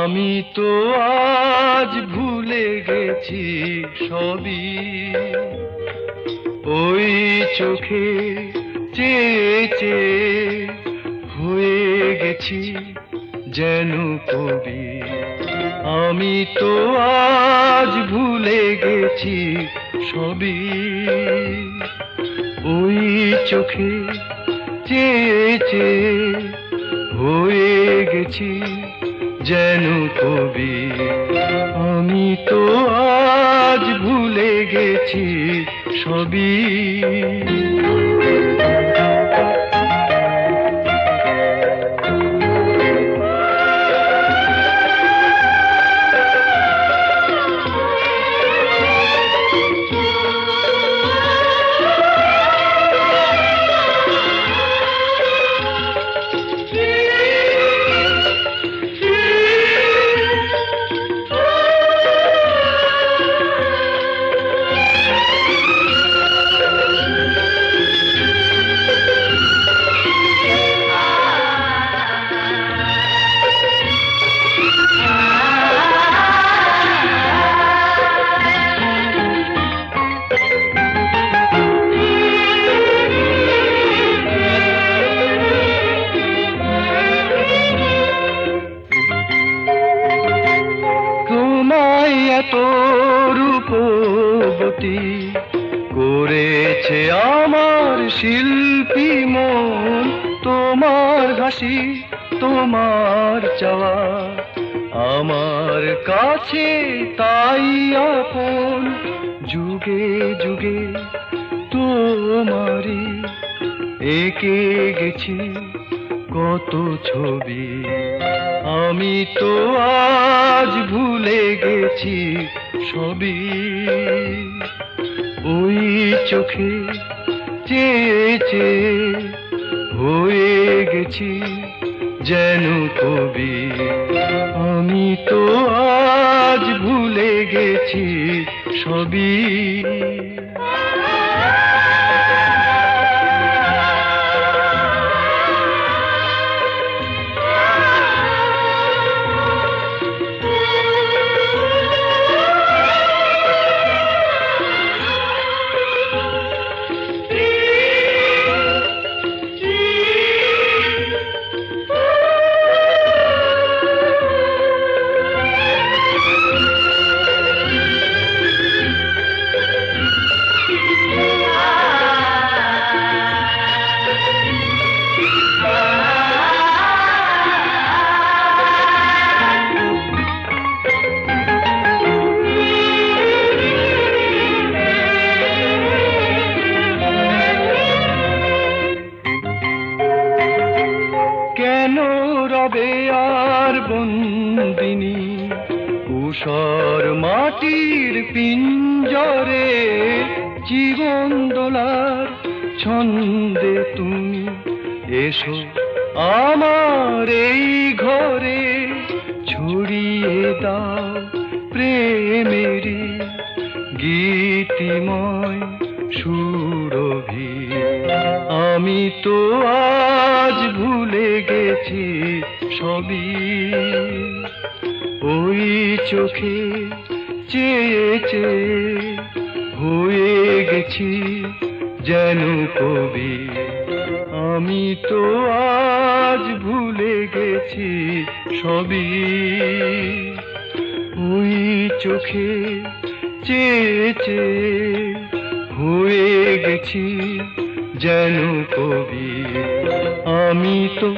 আমি তো আজ ভুলে গেছি সবই, ওই চোখে চেয়ে চেয়ে হয়ে গেছি যেন কবি। আমি তো আজ ভুলে গেছি সবই, ওই চোখে চেয়ে চেয়ে হয়ে গেছি যেন কবি। আমি তো আজ ভুলে গেছি সবই। এত রূপবতী করেছে আমার শিল্পী মন, তোমার হাসি তোমার চাওয়া আমার কাছে তাই আপন। যুগে যুগে তোমারই এঁকে গেছি কত ছবি। আমি তো আজ ভুলে গেছি সবই, ওই চোখে চেয়ে চেয়ে হয়ে গেছি যেন কবি। আমি তো আজ ভুলে গেছি সবই। কেন রবে আর বন্দিনী উষর মাটির পিঞ্জরে, জীবন দোলার ছন্দে তুমি এসো আমার এই ঘরে। ছড়িয়ে দাও প্রেমেরই গীতিময় সুরভি। আমি তো আজ ভুলে গেছি সবই, ওই চোখে চেয়ে চেয়ে হয়ে গেছি যেন কবি। আমি তো আজ ভুলে গেছি সবই, ওই চোখে চেয়ে চেয়ে হয়ে গেছি যেন কবি। আমি তো